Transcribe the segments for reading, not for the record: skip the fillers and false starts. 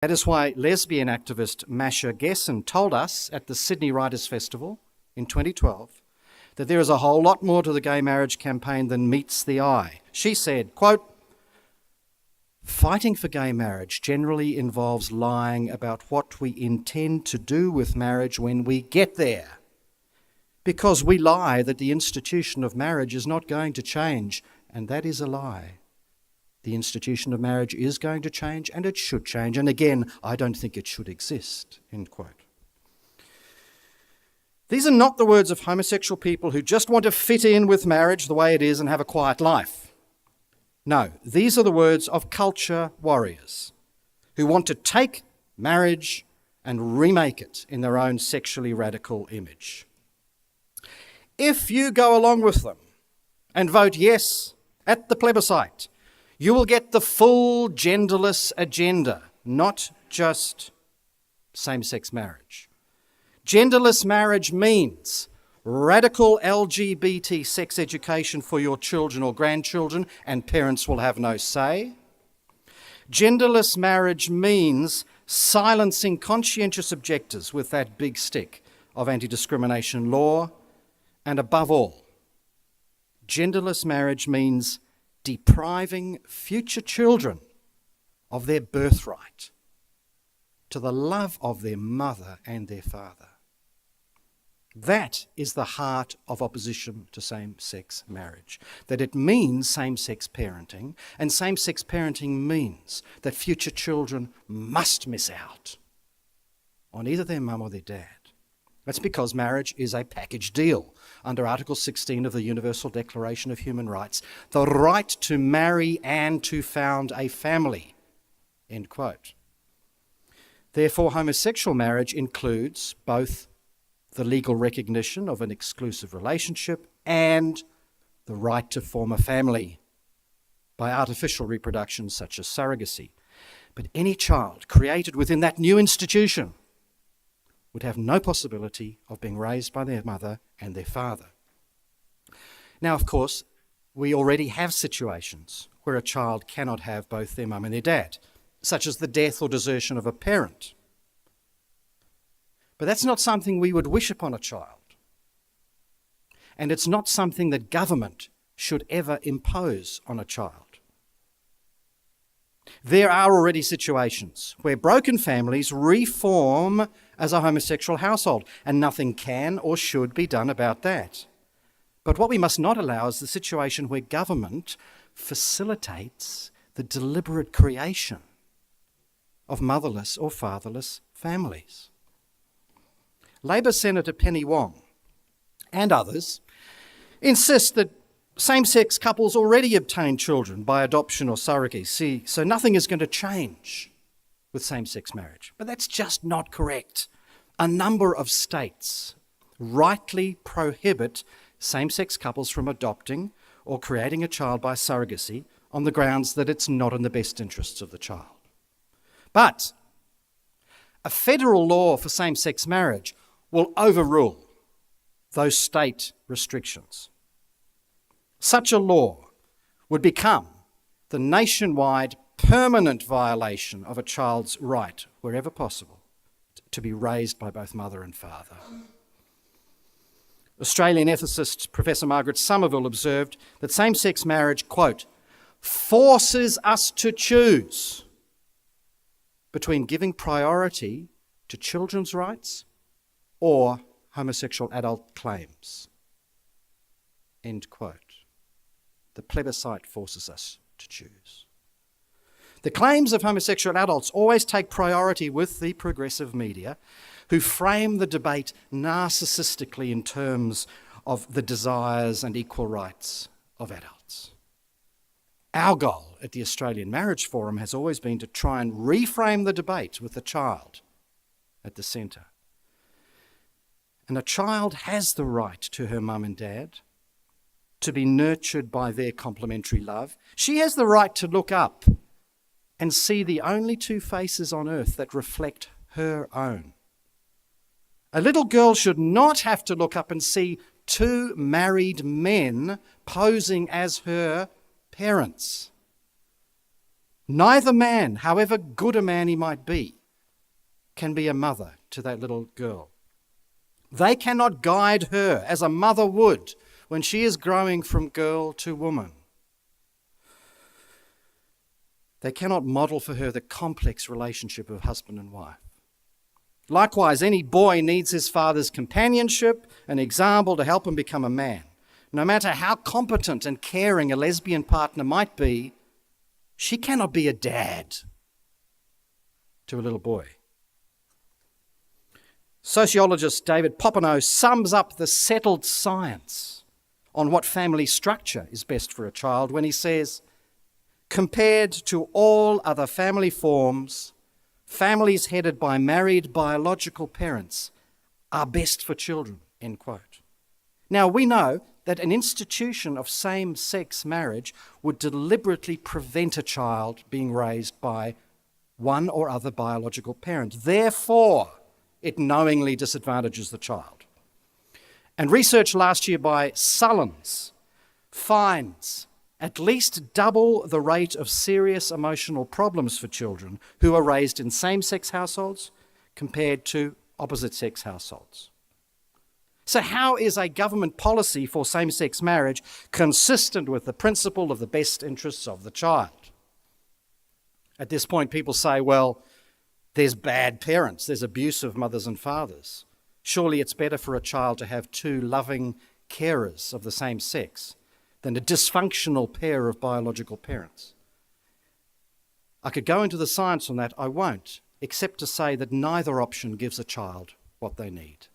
That is why lesbian activist Masha Gessen told us at the Sydney Writers' Festival in 2012 that there is a whole lot more to the gay marriage campaign than meets the eye. She said, quote, "Fighting for gay marriage generally involves lying about what we intend to do with marriage when we get there, because we lie that the institution of marriage is not going to change, and that is a lie. The institution of marriage is going to change, and it should change, and again, I don't think it should exist," end quote. These are not the words of homosexual people who just want to fit in with marriage the way it is and have a quiet life. No, these are the words of culture warriors who want to take marriage and remake it in their own sexually radical image. If you go along with them and vote yes at the plebiscite, you will get the full genderless agenda, not just same-sex marriage. Genderless marriage means radical LGBT sex education for your children or grandchildren, and parents will have no say. Genderless marriage means silencing conscientious objectors with that big stick of anti-discrimination law. And above all, genderless marriage means depriving future children of their birthright to the love of their mother and their father. That is the heart of opposition to same-sex marriage, that it means same-sex parenting, and same-sex parenting means that future children must miss out on either their mum or their dad. That's because marriage is a package deal under Article 16 of the Universal Declaration of Human Rights, the right to marry and to found a family, end quote. Therefore, homosexual marriage includes both the legal recognition of an exclusive relationship and the right to form a family by artificial reproduction such as surrogacy. But any child created within that new institution would have no possibility of being raised by their mother and their father. Now, of course, we already have situations where a child cannot have both their mum and their dad, such as the death or desertion of a parent. But that's not something we would wish upon a child. And it's not something that government should ever impose on a child. There are already situations where broken families reform as a homosexual household, and nothing can or should be done about that. But what we must not allow is the situation where government facilitates the deliberate creation of motherless or fatherless families. Labor Senator Penny Wong and others insist that same-sex couples already obtain children by adoption or surrogacy, so nothing is going to change with same-sex marriage. But that's just not correct. A number of states rightly prohibit same-sex couples from adopting or creating a child by surrogacy on the grounds that it's not in the best interests of the child. But a federal law for same-sex marriage will overrule those state restrictions. Such a law would become the nationwide permanent violation of a child's right, wherever possible, to be raised by both mother and father. Australian ethicist Professor Margaret Somerville observed that same-sex marriage, quote, forces us to choose between giving priority to children's rights or homosexual adult claims, end quote. The plebiscite forces us to choose. The claims of homosexual adults always take priority with the progressive media, who frame the debate narcissistically in terms of the desires and equal rights of adults. Our goal at the Australian Marriage Forum has always been to try and reframe the debate with the child at the centre. And a child has the right to her mum and dad, to be nurtured by their complementary love. She has the right to look up and see the only two faces on earth that reflect her own. A little girl should not have to look up and see two married men posing as her parents. Neither man, however good a man he might be, can be a mother to that little girl. They cannot guide her as a mother would when she is growing from girl to woman. They cannot model for her the complex relationship of husband and wife. Likewise, any boy needs his father's companionship, an example to help him become a man. No matter how competent and caring a lesbian partner might be, she cannot be a dad to a little boy. Sociologist David Popenoe sums up the settled science on what family structure is best for a child when he says, compared to all other family forms, families headed by married biological parents are best for children, end quote. Now, we know that an institution of same-sex marriage would deliberately prevent a child being raised by one or other biological parent. Therefore, it knowingly disadvantages the child. And research last year by Sullins finds at least double the rate of serious emotional problems for children who are raised in same-sex households compared to opposite-sex households. So how is a government policy for same-sex marriage consistent with the principle of the best interests of the child? At this point, people say, well, there's bad parents, there's abusive mothers and fathers. Surely it's better for a child to have two loving carers of the same sex than a dysfunctional pair of biological parents. I could go into the science on that, I won't, except to say that neither option gives a child what they need.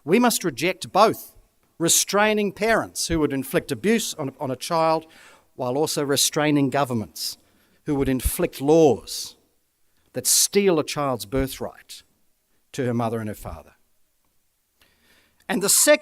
We must reject both, restraining parents who would inflict abuse on a child while also restraining governments who would inflict laws that steal a child's birthright to her mother and her father. And the second